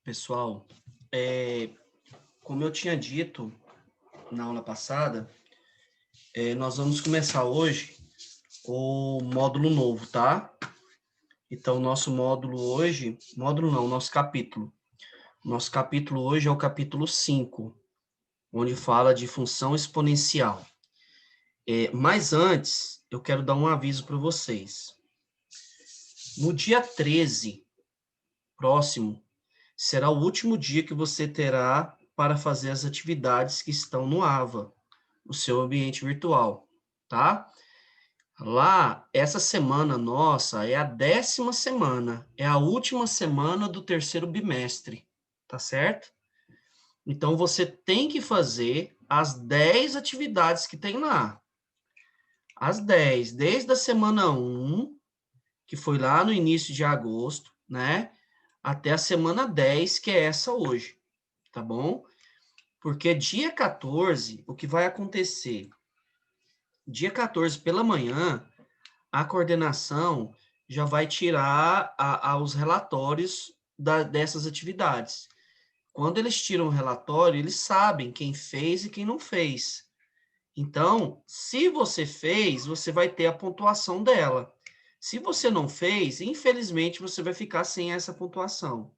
Pessoal, como eu tinha dito na aula passada, nós vamos começar hoje o módulo novo, tá? Então, nosso módulo hoje, módulo não, nosso capítulo. Nosso capítulo hoje é o capítulo 5, onde fala de função exponencial. Mas antes, eu quero dar um aviso para vocês. No dia 13, próximo, será o último dia que você terá para fazer as atividades que estão no AVA, o seu ambiente virtual, tá? Lá, essa semana nossa é a 10ª semana, é a última semana do terceiro bimestre, tá certo? Então, você tem que fazer as 10 atividades que tem lá. As 10, desde a semana 1, que foi lá no início de agosto, né? Até a semana 10, que é essa hoje, tá bom? Porque dia 14, o que vai acontecer? Dia 14 pela manhã, a coordenação já vai tirar os relatórios dessas atividades. Quando eles tiram o relatório, eles sabem quem fez e quem não fez. Então, se você fez, você vai ter a pontuação dela. Se você não fez, infelizmente, você vai ficar sem essa pontuação.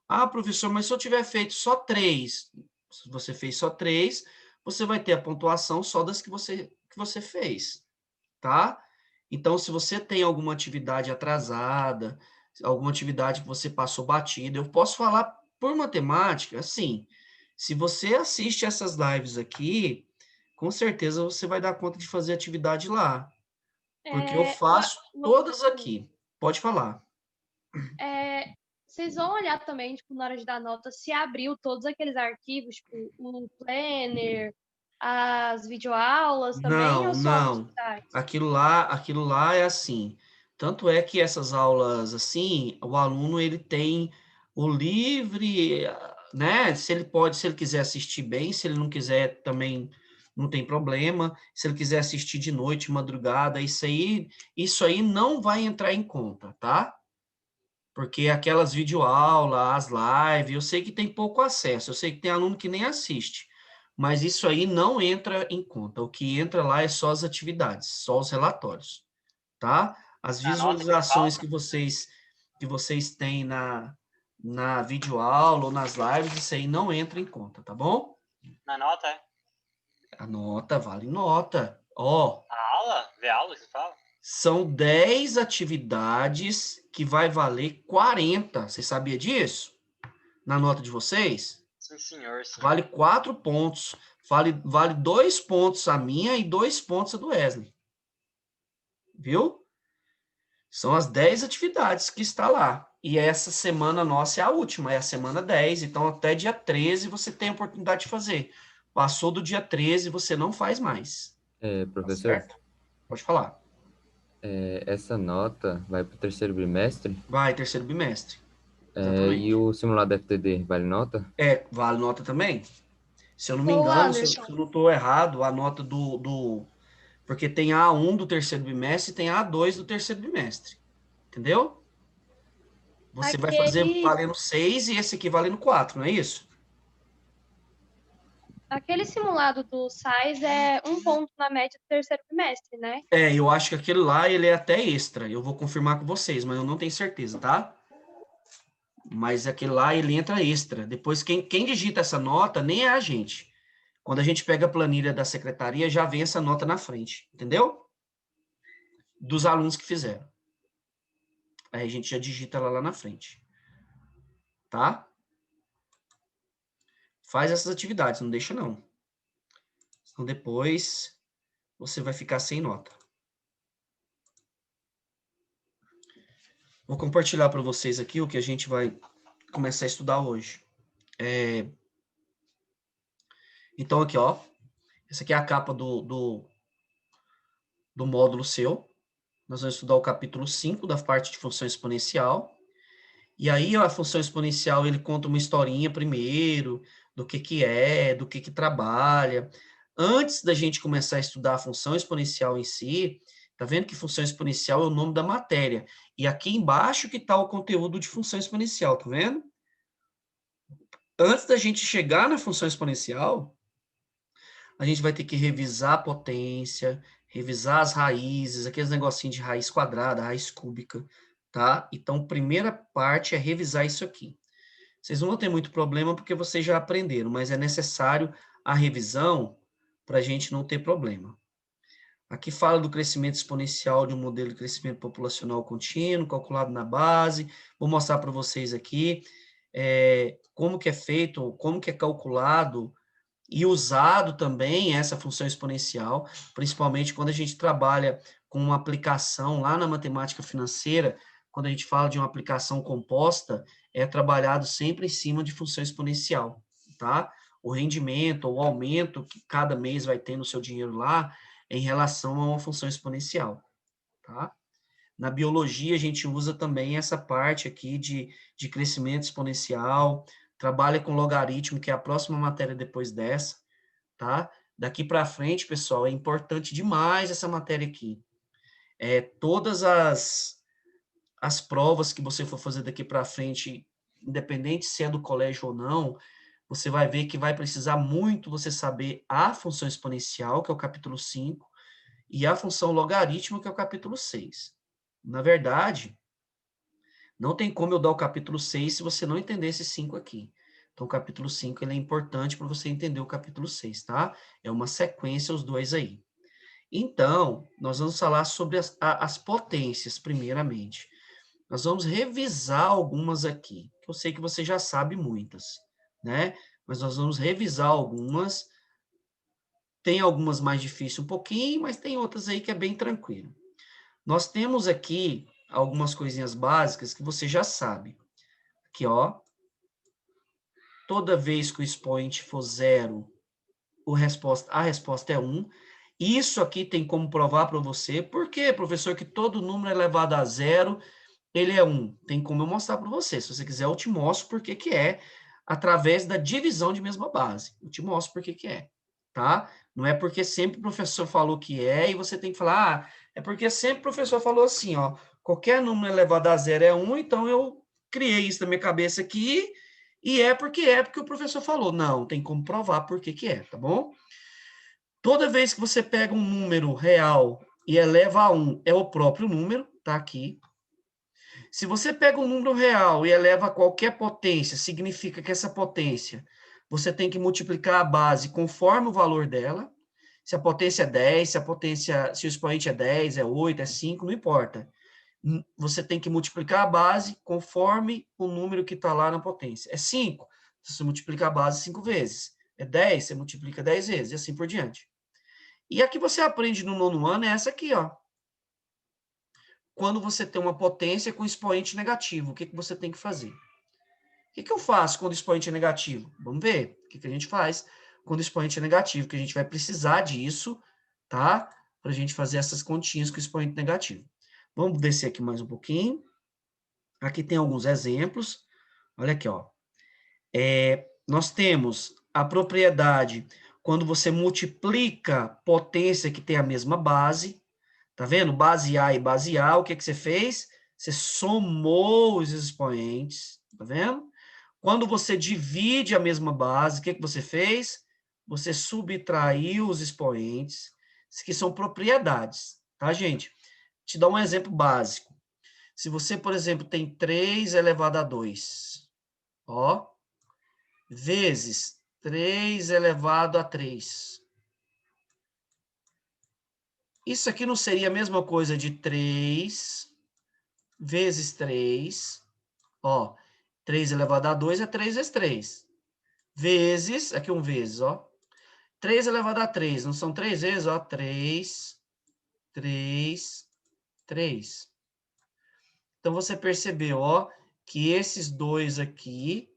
Ah, professor, mas se eu tiver feito só 3, se você fez só 3, você vai ter a pontuação só das que você fez, tá? Então, se você tem alguma atividade atrasada, alguma atividade que você passou batida, eu posso falar por matemática, assim, se você assiste essas lives aqui, com certeza você vai dar conta de fazer atividade lá, porque eu É, faço todas aqui. Pode falar. é, vocês vão olhar também, tipo, na hora de dar nota, se abriu todos aqueles arquivos, tipo, o planner, as videoaulas também, Não, ou só as não. atividades? Aquilo lá é assim. Tanto é que essas aulas assim, o aluno ele tem o livre, né? Se ele quiser assistir bem, se ele não quiser também não tem problema. Se ele quiser assistir de noite, madrugada, isso aí não vai entrar em conta, tá? Porque aquelas videoaulas, as lives, eu sei que tem pouco acesso, eu sei que tem aluno que nem assiste, mas isso aí não entra em conta. O que entra lá é só as atividades, só os relatórios, tá? As A nota que visualizações falta? que vocês têm na videoaula ou nas lives, isso aí não entra em conta, tá bom? Na nota, é? A nota vale nota. Ó, A aula? Vê a aula que você fala? são 10 atividades que vai valer 40. Você sabia disso? Na nota de vocês? Sim, senhor, sim. Vale 4 pontos. Vale 2 pontos a minha e 2 pontos a do Wesley. Viu? São as 10 atividades que está lá. E essa semana nossa é a última, é a semana 10. Então, até dia 13 você tem a oportunidade de fazer. Passou do dia 13, você não faz mais. Tá Professor, certo? Pode falar. essa nota vai para o terceiro bimestre? Vai, terceiro bimestre. E Exatamente. o simulado FTD vale nota? Vale nota também? Se eu não me Ô, engano, se eu Anderson, se eu não estou errado, a nota porque tem a A1 do terceiro bimestre e tem a A2 do terceiro bimestre. Entendeu? Você vai fazer aquele, valendo 6 e esse aqui valendo 4, não é isso? aquele simulado do SAIS é um ponto na média do terceiro trimestre, né? Eu acho que aquele lá, ele é até extra. Eu vou confirmar com vocês, mas eu não tenho certeza, tá? Mas aquele lá, ele entra extra. Depois, quem digita essa nota nem é a gente. Quando a gente pega a planilha da secretaria, já vem essa nota na frente, entendeu? Dos alunos que fizeram. Aí a gente já digita ela lá na frente, tá? Faz essas atividades, não deixa não. Então depois você vai ficar sem nota. Vou compartilhar para vocês aqui o que a gente vai começar a estudar hoje. Então aqui, ó. Essa aqui é a capa do módulo seu. Nós vamos estudar o capítulo 5 da parte de função exponencial. E aí a função exponencial, ele conta uma historinha primeiro, do que trabalha. Antes da gente começar a estudar a função exponencial em si, tá vendo que função exponencial é o nome da matéria. E aqui embaixo que está o conteúdo de função exponencial, tá vendo? antes da gente chegar na função exponencial, a gente vai ter que revisar a potência, revisar as raízes, aqueles negocinhos de raiz quadrada, raiz cúbica, tá? Então, primeira parte é revisar isso aqui. Vocês não vão ter muito problema porque vocês já aprenderam, mas é necessário a revisão para a gente não ter problema. Aqui fala do crescimento exponencial de um modelo de crescimento populacional contínuo, calculado na base. Vou mostrar para vocês aqui como que é feito, como que é calculado e usado também essa função exponencial, principalmente quando a gente trabalha com uma aplicação lá na matemática financeira, quando a gente fala de uma aplicação composta, é trabalhado sempre em cima de função exponencial, tá? O rendimento, o aumento que cada mês vai ter no seu dinheiro lá, é em relação a uma função exponencial, tá? Na biologia, a gente usa também essa parte aqui de crescimento exponencial, trabalha com logaritmo, que é a próxima matéria depois dessa, tá? Daqui para frente, pessoal, é importante demais essa matéria aqui. Todas as provas que você for fazer daqui para frente, independente se é do colégio ou não, você vai ver que vai precisar muito você saber a função exponencial, que é o capítulo 5, e a função logaritmo, que é o capítulo 6. Na verdade, não tem como eu dar o capítulo 6 se você não entender esses 5 aqui. Então, o capítulo 5 ele é importante para você entender o capítulo 6, tá? É uma sequência, os dois aí. Então, nós vamos falar sobre as potências, primeiramente. Nós vamos revisar algumas aqui, que eu sei que você já sabe muitas, né? Mas nós vamos revisar algumas. Tem algumas mais difíceis um pouquinho, mas tem outras aí que é bem tranquilo. Nós temos aqui algumas coisinhas básicas que você já sabe. Aqui, ó. Toda vez que o expoente for zero, a resposta é 1. Isso aqui tem como provar para você. Por quê, professor, que todo número elevado a zero, ele é 1? Tem como eu mostrar para você. Se você quiser, eu te mostro por que é, através da divisão de mesma base. Eu te mostro por que é, tá? Não é porque sempre o professor falou que é, e você tem que falar, é porque sempre o professor falou assim, ó, qualquer número elevado a zero é 1, então eu criei isso na minha cabeça aqui, e é porque o professor falou. Não, tem como provar por que é, tá bom? Toda vez que você pega um número real e eleva a 1, é o próprio número, tá aqui. Se você pega um número real e eleva a qualquer potência, significa que essa potência, você tem que multiplicar a base conforme o valor dela. Se a potência é 10, se o expoente é 10, é 8, é 5, não importa. Você tem que multiplicar a base conforme o número que está lá na potência. É 5, você multiplica a base 5 vezes. É 10, você multiplica 10 vezes, e assim por diante. E a que você aprende no 9º ano é essa aqui, ó. Quando você tem uma potência com expoente negativo, o que você tem que fazer? O que eu faço quando o expoente é negativo? Vamos ver o que a gente faz quando o expoente é negativo, que a gente vai precisar disso, tá? Para a gente fazer essas continhas com o expoente negativo. Vamos descer aqui mais um pouquinho. Aqui tem alguns exemplos. Olha aqui, ó. Nós temos a propriedade quando você multiplica potência que tem a mesma base. Tá vendo? Base A e base A, o que você fez? Você somou os expoentes, tá vendo? Quando você divide a mesma base, o que você fez? Você subtraiu os expoentes, que são propriedades, tá, gente? Te dar um exemplo básico. Se você, por exemplo, tem 3 elevado a 2, ó, vezes 3 elevado a 3. Isso aqui não seria a mesma coisa de 3 vezes 3, ó, 3 elevado a 2 é 3 vezes 3, vezes, aqui um vezes, ó, 3 elevado a 3, não são 3 vezes, ó, 3, 3, 3. Então, você percebeu, ó, que esses dois aqui,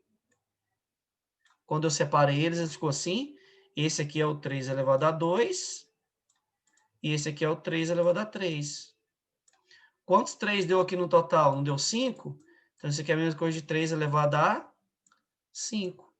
quando eu separei eles ficou assim, esse aqui é o 3 elevado a 2, e esse aqui é o 3 elevado a 3. Quantos 3 deu aqui no total? Não deu 5? Então, isso aqui é a mesma coisa de 3 elevado a 5.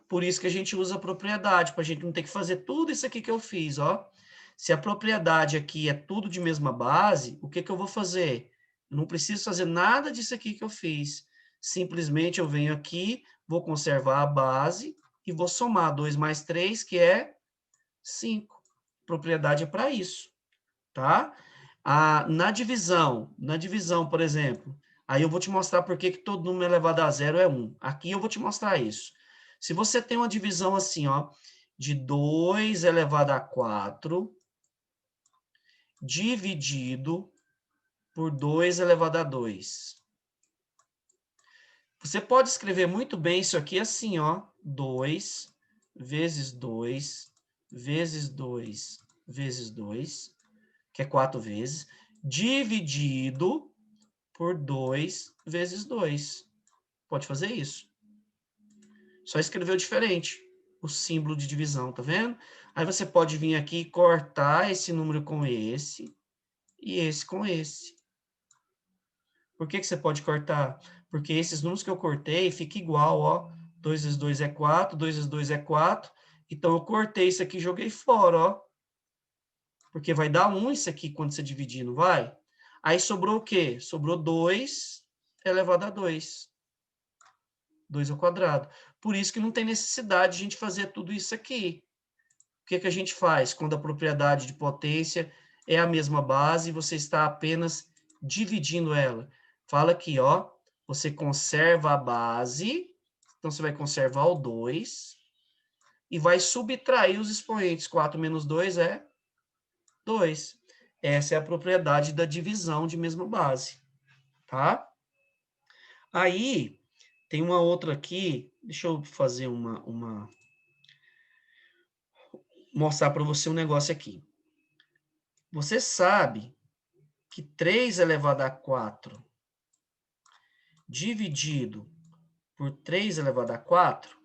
Por isso que a gente usa a propriedade, para a gente não ter que fazer tudo isso aqui que eu fiz, ó. Se a propriedade aqui é tudo de mesma base, o que eu vou fazer? Eu não preciso fazer nada disso aqui que eu fiz. simplesmente eu venho aqui, vou conservar a base e vou somar 2 mais 3, que é 5. Propriedade é para isso, tá? Na divisão, por exemplo, aí eu vou te mostrar por que todo número elevado a zero é 1. Aqui eu vou te mostrar isso. Se você tem uma divisão assim, ó, de 2 elevado a 4, dividido por 2 elevado a 2. Você pode escrever muito bem isso aqui assim, ó, 2 vezes 2 vezes 2 vezes 2, que é 4 vezes, dividido por 2 vezes 2. Pode fazer isso. Só escreveu diferente o símbolo de divisão, tá vendo? Aí você pode vir aqui e cortar esse número com esse e esse com esse. Por que você pode cortar? Porque esses números que eu cortei fica igual, ó. 2 vezes 2 é 4, 2 vezes 2 é 4. Então, eu cortei isso aqui e joguei fora, ó. Porque vai dar 1 isso aqui quando você dividir, não vai? Aí sobrou o quê? Sobrou 2 elevado a 2. 2 ao quadrado. Por isso que não tem necessidade de a gente fazer tudo isso aqui. O que a gente faz quando a propriedade de potência é a mesma base e você está apenas dividindo ela? Fala aqui, ó. Você conserva a base. Então, você vai conservar o 2. E vai subtrair os expoentes. 4 menos 2 é 2. Essa é a propriedade da divisão de mesma base. Tá? Aí, tem uma outra aqui. Deixa eu fazer mostrar para você um negócio aqui. Você sabe que 3 elevado a 4 dividido por 3 elevado a 4,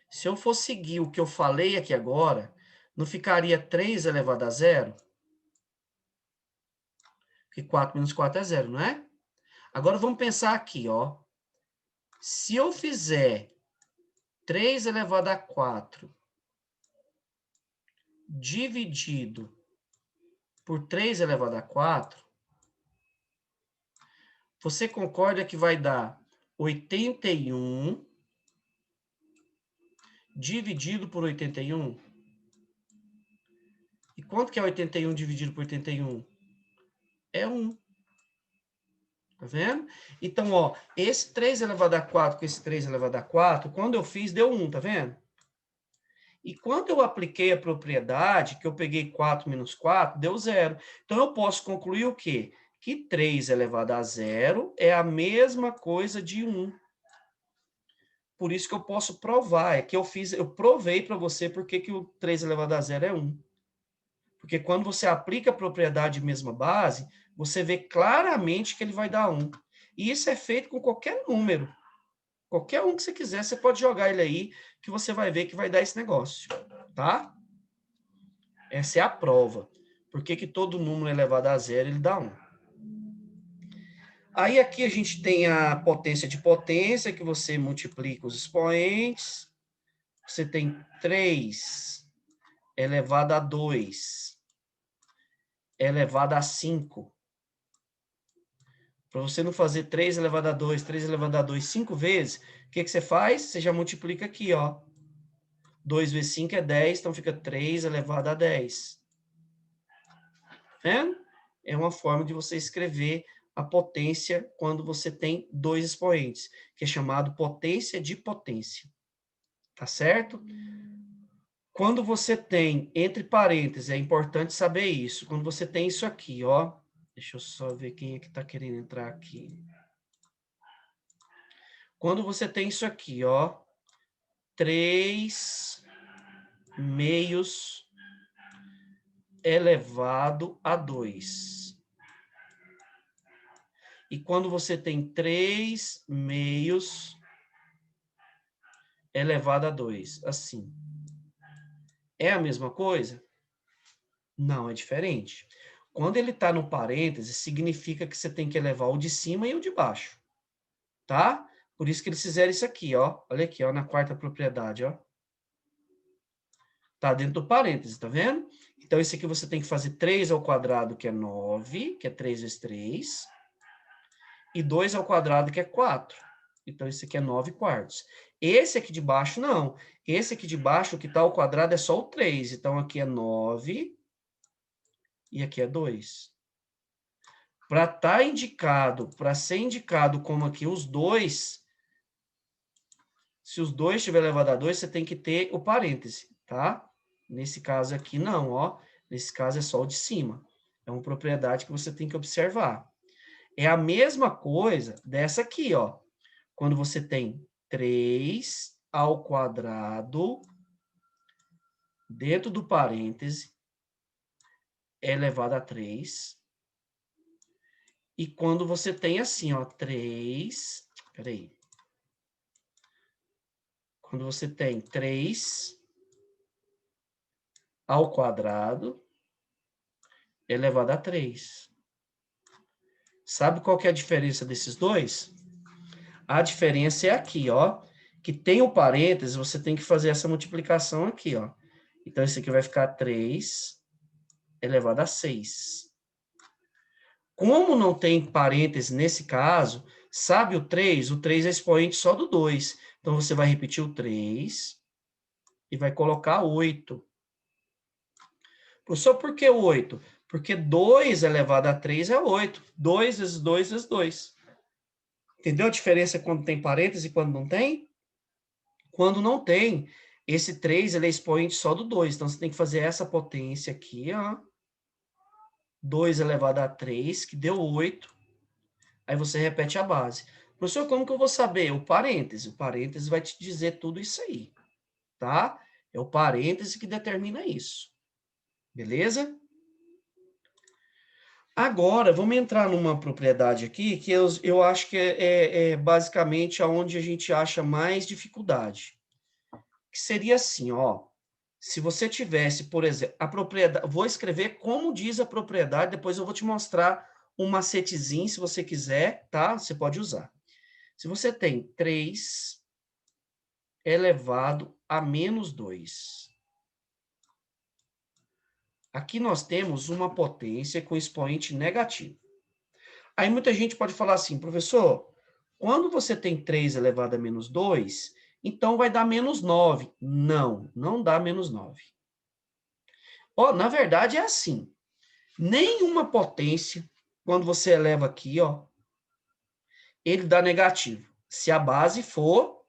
se eu for seguir o que eu falei aqui agora, não ficaria 3 elevado a 0? Porque 4 menos 4 é 0, não é? Agora vamos pensar aqui, ó. Se eu fizer 3 elevado a 4 dividido por 3 elevado a 4, você concorda que vai dar 81 dividido por 81? E quanto que é 81 dividido por 81? É 1. Tá vendo? Então, ó, esse 3 elevado a 4 com esse 3 elevado a 4, quando eu fiz, deu 1, tá vendo? E quando eu apliquei a propriedade, que eu peguei 4 menos 4, deu 0. Então, eu posso concluir o quê? Que 3 elevado a 0 é a mesma coisa de 1. Por isso que eu posso provar. É que eu provei para você porque que o 3 elevado a 0 é 1. Porque quando você aplica a propriedade de mesma base, você vê claramente que ele vai dar 1. E isso é feito com qualquer número. Qualquer um que você quiser, você pode jogar ele aí, que você vai ver que vai dar esse negócio. Tá? Essa é a prova. Por que todo número elevado a 0, ele dá 1. Aí aqui a gente tem a potência de potência, que você multiplica os expoentes. Você tem 3 elevado a 2 elevado a 5. Para você não fazer 3 elevado a 2, 3 elevado a 2, 5 vezes, o que você faz? Você já multiplica aqui, ó. 2 vezes 5 é 10, então fica 3 elevado a 10. Vendo? É uma forma de você escrever a potência quando você tem 2 expoentes, que é chamado potência de potência. Tá certo? Quando você tem, entre parênteses, é importante saber isso, quando você tem isso aqui, ó, deixa eu só ver quem é que está querendo entrar aqui. Quando você tem isso aqui, ó, 3 meios elevado a 2. E quando você tem 3 meios elevado a 2, assim. É a mesma coisa? Não, é diferente. Quando ele está no parêntese, significa que você tem que elevar o de cima e o de baixo. Tá? Por isso que eles fizeram isso aqui, ó. Olha aqui, ó, na quarta propriedade, ó. Tá dentro do parêntese, tá vendo? Então, esse aqui você tem que fazer 3 ao quadrado, que é 9, que é 3 vezes 3. e 2 ao quadrado, que é 4. Então, esse aqui é 9 quartos. Esse aqui de baixo, não. Esse aqui de baixo, o que está ao quadrado, é só o 3. Então, aqui é 9 e aqui é 2. Para estar indicado, para ser indicado como aqui os 2, se os 2 estiver elevado a 2, você tem que ter o parêntese, tá? Nesse caso aqui, não, ó. Nesse caso é só o de cima. É uma propriedade que você tem que observar. É a mesma coisa dessa aqui, ó. Quando você tem 3 ao quadrado, dentro do parêntese, é elevado a 3. E quando você tem assim, ó, 3... Peraí. Quando você tem 3 ao quadrado, é elevado a 3. Sabe qual que é a diferença desses dois? A diferença é aqui, ó. Que tem o parênteses, você tem que fazer essa multiplicação aqui, ó. Então, esse aqui vai ficar 3 elevado a 6. Como não tem parênteses nesse caso, sabe o 3? O 3 é expoente só do 2. Então, você vai repetir o 3 e vai colocar 8. Professor, por que 8? Porque 2 elevado a 3 é 8. 2 vezes 2 vezes 2. Entendeu a diferença quando tem parênteses e quando não tem? Quando não tem, esse 3 ele é expoente só do 2. Então, você tem que fazer essa potência aqui, ó. 2 elevado a 3, que deu 8. Aí você repete a base. Professor, como que eu vou saber? O parêntese. O parêntese vai te dizer tudo isso aí, tá? É o parêntese que determina isso. Beleza? Agora, vamos entrar numa propriedade aqui que eu acho que é basicamente aonde a gente acha mais dificuldade. Que seria assim, ó. Se você tivesse, por exemplo, a propriedade... Vou escrever como diz a propriedade, depois eu vou te mostrar um macetezinho, se você quiser, tá? Você pode usar. Se você tem 3 elevado a menos 2. Aqui nós temos uma potência com expoente negativo. Aí muita gente pode falar assim, professor, quando você tem 3 elevado a menos 2, então vai dar menos 9. Não, não dá menos 9. Ó, na verdade é assim. Nenhuma potência, quando você eleva aqui, ó, ele dá negativo. Se a base for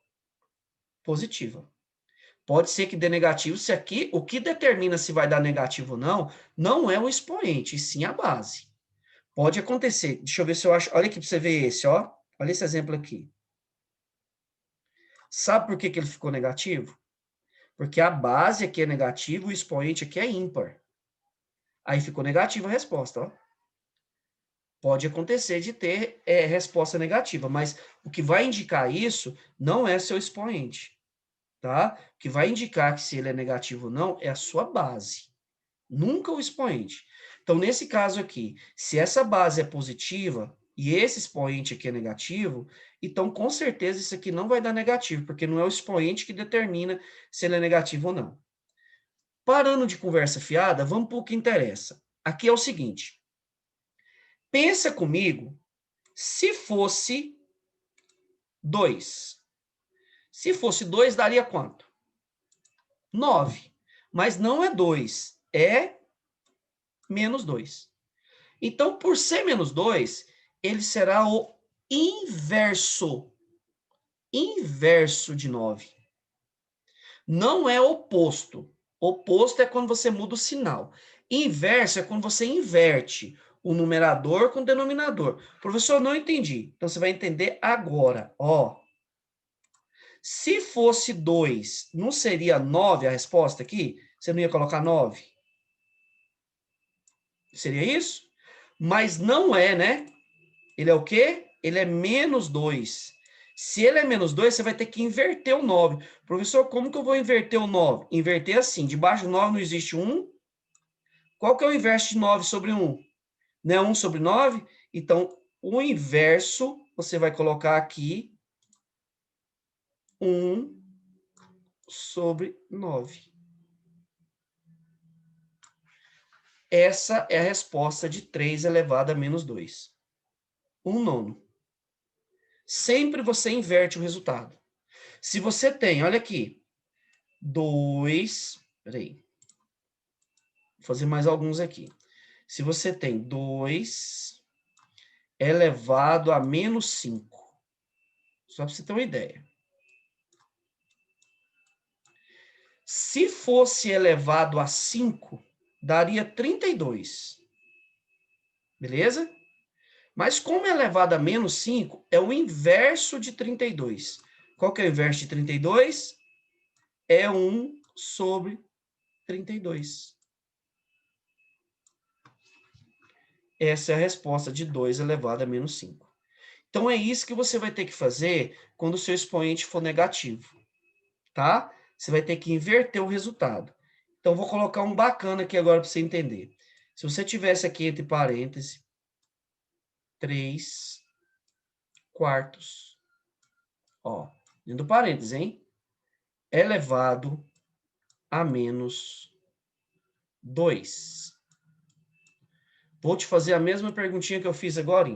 positiva. Pode ser que dê negativo, se aqui, o que determina se vai dar negativo ou não, não é o expoente, e sim a base. Pode acontecer. Deixa eu ver se eu acho. Olha aqui para você ver esse, ó. Olha esse exemplo aqui. Sabe por que ele ficou negativo? Porque a base aqui é negativa, o expoente aqui é ímpar. Aí ficou negativa a resposta, ó. Pode acontecer de ter resposta negativa, mas o que vai indicar isso não é seu expoente, tá? O que vai indicar que se ele é negativo ou não é a sua base, nunca o expoente. Então, nesse caso aqui, se essa base é positiva e esse expoente aqui é negativo, então com certeza isso aqui não vai dar negativo, porque não é o expoente que determina se ele é negativo ou não. Parando de conversa fiada, vamos para o que interessa. Aqui é o seguinte. Pensa comigo, se fosse 2. Se fosse 2, daria quanto? 9. Mas não é 2, é menos 2. Então, por ser menos 2, ele será o inverso. Inverso de 9. Não é oposto. Oposto é quando você muda o sinal. Inverso é quando você inverte o numerador com o denominador. Professor, não entendi. Então, você vai entender agora. Ó, se fosse 2, não seria 9 a resposta aqui? Você não ia colocar 9? Seria isso? Mas não é, né? Ele é o quê? Ele é menos 2. Se ele é menos 2, você vai ter que inverter o 9. Professor, como que eu vou inverter o 9? Inverter assim, debaixo do 9 não existe 1. Qual que é o inverso de 9 sobre 1? Não é 1 sobre 9? Então, o inverso, você vai colocar aqui 1 sobre 9. Essa é a resposta de 3 elevado a menos 2. 1 nono. sempre você inverte o resultado. Se você tem, olha aqui, 2, peraí, vou fazer mais alguns aqui. Se você tem 2 elevado a menos 5, só para você ter uma ideia. Se fosse elevado a 5, daria 32. Beleza? Mas como é elevado a menos 5, é o inverso de 32. Qual que é o inverso de 32? É 1 sobre 32. Essa é a resposta de 2 elevado a menos 5. Então, é isso que você vai ter que fazer quando o seu expoente for negativo. Tá? Você vai ter que inverter o resultado. Então, vou colocar um bacana aqui agora para você entender. Se você tivesse aqui entre parênteses, 3 quartos. Ó, dentro do parênteses, hein? Elevado a menos 2. Vou te fazer a mesma perguntinha que eu fiz agora.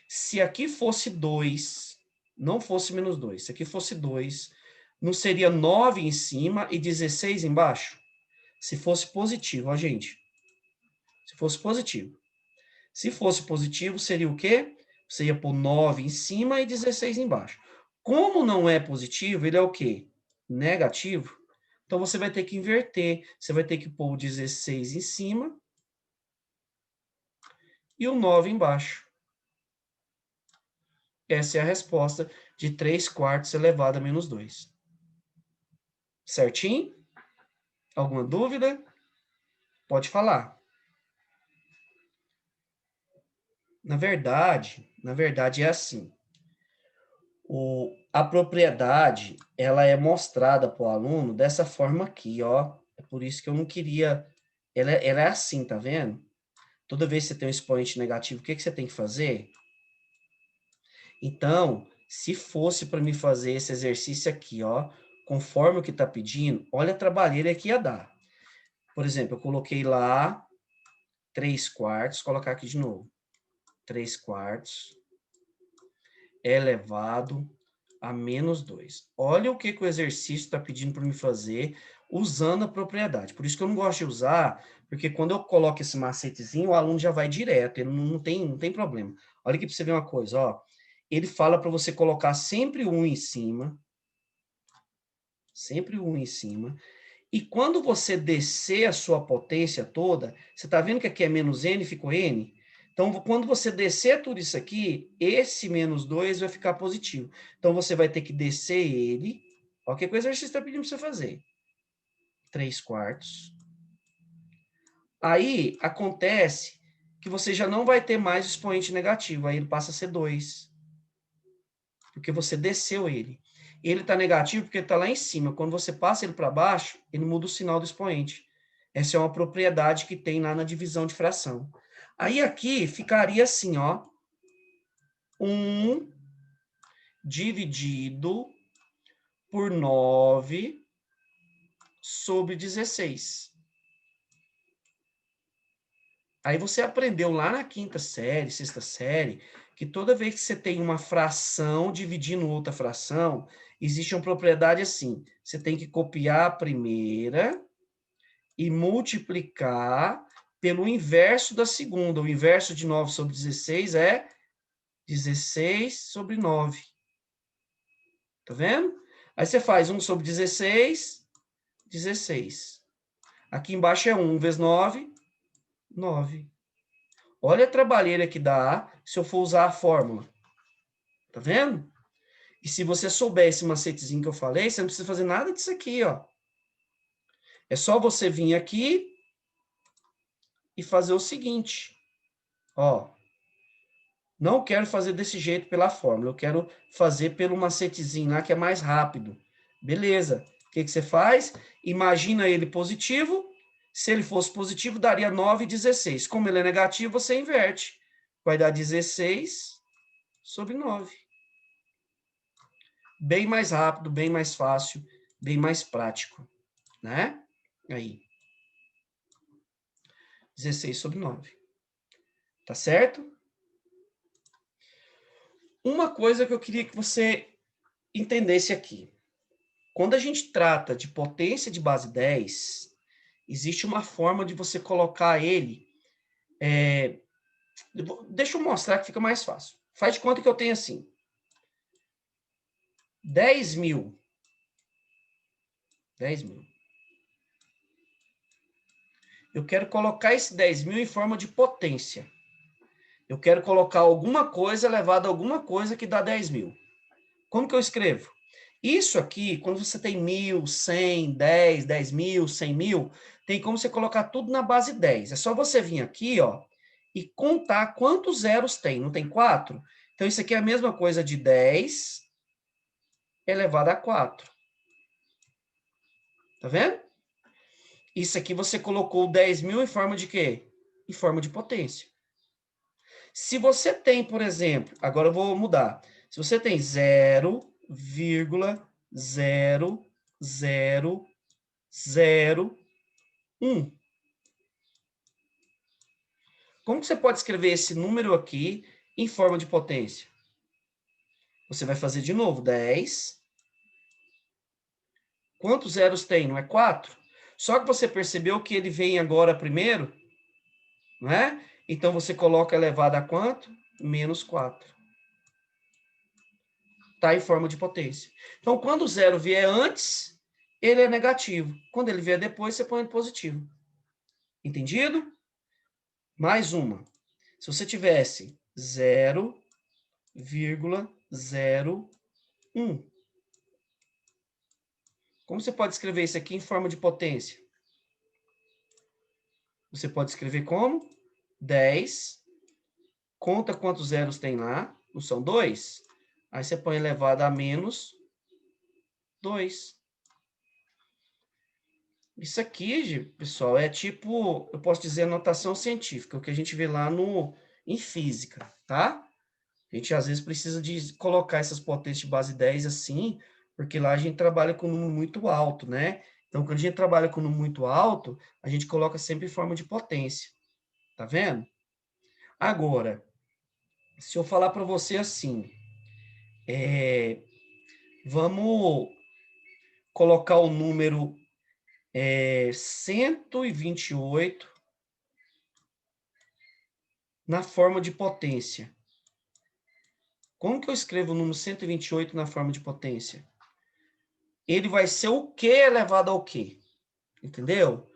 Se aqui fosse 2, não fosse menos 2, se aqui fosse 2, não seria 9 em cima e 16 embaixo? Se fosse positivo, ó, gente. Se fosse positivo. Se fosse positivo, seria o quê? Você ia pôr 9 em cima e 16 embaixo. Como não é positivo, ele é o quê? Negativo. Então, você vai ter que inverter. Você vai ter que pôr o 16 em cima e o 9 embaixo. Essa é a resposta de 3 quartos elevado a menos 2. Certinho? Alguma dúvida? Pode falar. Na verdade é assim. A propriedade, ela é mostrada para o aluno dessa forma aqui, ó. É por isso que eu não queria... Ela é assim, tá vendo? Toda vez que você tem um expoente negativo, o que você tem que fazer? Então, se fosse para me fazer esse exercício aqui, ó, conforme o que está pedindo, olha a trabalheira que ia dar. Por exemplo, eu coloquei lá 3 quartos, vou colocar aqui de novo. 3 quartos elevado a menos 2. Olha o que o exercício está pedindo para me fazer usando a propriedade. Por isso que eu não gosto de usar, porque quando eu coloco esse macetezinho, o aluno já vai direto, ele não tem problema. Olha aqui para você ver uma coisa, ó. Ele fala para você colocar sempre um em cima, e quando você descer a sua potência toda, você está vendo que aqui é menos n, ficou n? Então, quando você descer tudo isso aqui, esse menos 2 vai ficar positivo. Então, você vai ter que descer ele. Olha que coisa você está pedindo para você fazer. 3 quartos. Aí, acontece que você já não vai ter mais o expoente negativo. Aí, ele passa a ser 2. Porque você desceu ele. Ele está negativo porque ele está lá em cima. Quando você passa ele para baixo, ele muda o sinal do expoente. Essa é uma propriedade que tem lá na divisão de fração. Aí aqui ficaria assim, ó. 1 dividido por 9 sobre 16. Aí você aprendeu lá na quinta série, sexta série, que toda vez que você tem uma fração dividindo outra fração, existe uma propriedade assim. Você tem que copiar a primeira e multiplicar pelo inverso da segunda. O inverso de 9 sobre 16 é 16 sobre 9. Tá vendo? Aí você faz 1 sobre 16, 16. Aqui embaixo é 1 vezes 9, 9. Olha a trabalheira que dá se eu for usar a fórmula. Tá vendo? E se você souber esse macetezinho que eu falei, você não precisa fazer nada disso aqui, ó. É só você vir aqui e fazer o seguinte. Ó. Não quero fazer desse jeito pela fórmula. Eu quero fazer pelo macetezinho lá que é mais rápido. Beleza. O que você faz? Imagina ele positivo. Se ele fosse positivo, daria 9 e 16. Como ele é negativo, você inverte. Vai dar 16 sobre 9. Bem mais rápido, bem mais fácil, bem mais prático, né? Aí. 16 sobre 9. Tá certo? uma coisa que eu queria que você entendesse aqui. Quando a gente trata de potência de base 10, existe uma forma de você colocar ele... Deixa eu mostrar que fica mais fácil. Faz de conta que eu tenho assim. 10 mil. 10 mil. Eu quero colocar esse 10 mil em forma de potência. Eu quero colocar alguma coisa elevada a alguma coisa que dá 10 mil. Como que eu escrevo? Isso aqui, quando você tem 1.000, 100, 10, 10 mil, 100 mil, tem como você colocar tudo na base 10. É só você vir aqui, ó, e contar quantos zeros tem. Não tem 4? Então, isso aqui é a mesma coisa de 10 elevado a 4. Tá vendo? Isso aqui você colocou 10 mil em forma de quê? Em forma de potência. Se você tem, por exemplo, agora eu vou mudar. Se você tem 0,0001, como que você pode escrever esse número aqui em forma de potência? Você vai fazer de novo, 10. Quantos zeros tem? Não é 4? Só que você percebeu que ele vem agora primeiro, não é? Então, você coloca elevado a quanto? Menos 4. Está em forma de potência. Então, quando o zero vier antes, ele é negativo. Quando ele vier depois, você põe positivo. Entendido? Mais uma. Se você tivesse 0,01, como você pode escrever isso aqui em forma de potência? Você pode escrever como? 10. Conta quantos zeros tem lá. Não são 2? Aí você põe elevado a menos 2. Isso aqui, pessoal, é tipo, eu posso dizer, notação científica, o que a gente vê lá em física, tá? A gente, às vezes, precisa de colocar essas potências de base 10 assim, porque lá a gente trabalha com um número muito alto, né? Então, quando a gente trabalha com um número muito alto, a gente coloca sempre em forma de potência. Tá vendo? Agora, se eu falar para você assim, vamos colocar o número 128 na forma de potência. Como que eu escrevo o número 128 na forma de potência? Ele vai ser o quê elevado ao quê? Entendeu?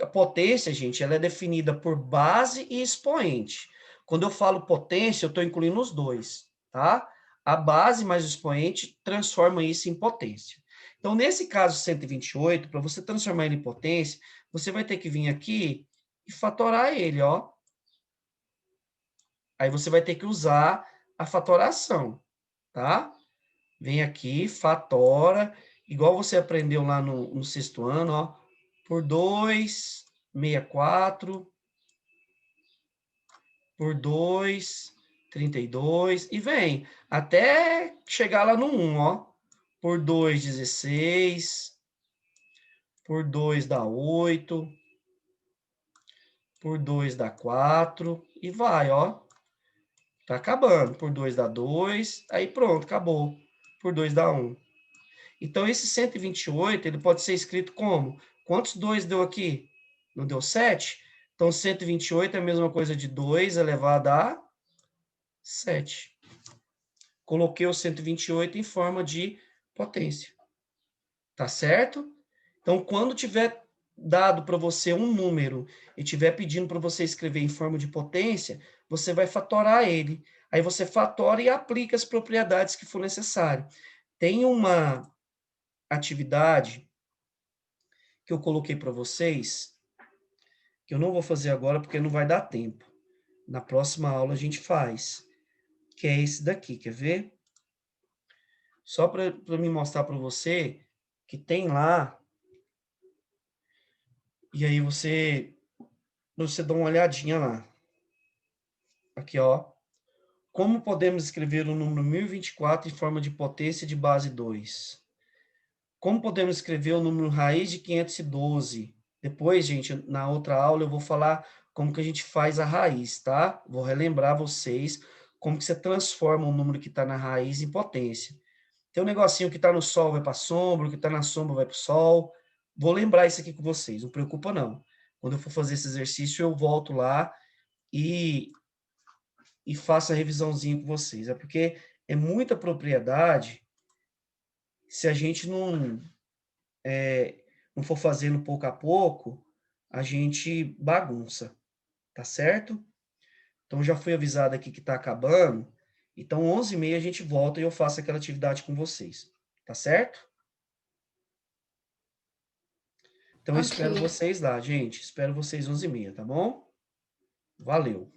A potência, gente, ela é definida por base e expoente. Quando eu falo potência, eu estou incluindo os dois, tá? A base mais o expoente transforma isso em potência. Então, nesse caso 128, para você transformar ele em potência, você vai ter que vir aqui e fatorar ele, ó. Aí você vai ter que usar a fatoração, tá? Vem aqui, fatora, igual você aprendeu lá no sexto ano, ó, por 2, 64, por 2, 32, e vem, até chegar lá no 1, ó, por 2, 16, por 2 dá 8, por 2 dá 4, e vai, ó, tá acabando, por 2 dá 2, aí pronto, acabou, por 2 dá 1. Então, esse 128, ele pode ser escrito como? Quantos 2 deu aqui? Não deu 7? Então, 128 é a mesma coisa de 2 elevado a 7. Coloquei o 128 em forma de potência. Tá certo? Então, quando tiver dado para você um número e tiver pedindo para você escrever em forma de potência, você vai fatorar ele. Aí você fatora e aplica as propriedades que for necessário. Tem uma atividade que eu coloquei para vocês, que eu não vou fazer agora porque não vai dar tempo. Na próxima aula a gente faz, que é esse daqui, quer ver? Só para me mostrar para você que tem lá, e aí você dá uma olhadinha lá. Aqui, ó. Como podemos escrever o número 1024 em forma de potência de base 2? Como podemos escrever o número raiz de 512? Depois, gente, na outra aula eu vou falar como que a gente faz a raiz, tá? Vou relembrar vocês como que você transforma um número que está na raiz em potência. Tem um negocinho que está no sol vai para a sombra, o que está na sombra vai para o sol. Vou lembrar isso aqui com vocês, não preocupa não. Quando eu for fazer esse exercício, eu volto lá e faço a revisãozinha com vocês. É porque é muita propriedade se a gente não for fazendo pouco a pouco, a gente bagunça, tá certo? Então, já fui avisado aqui que está acabando. Então, 11h30 a gente volta e eu faço aquela atividade com vocês. Tá certo? Então, eu espero vocês lá, gente. Espero vocês 11h30, tá bom? Valeu.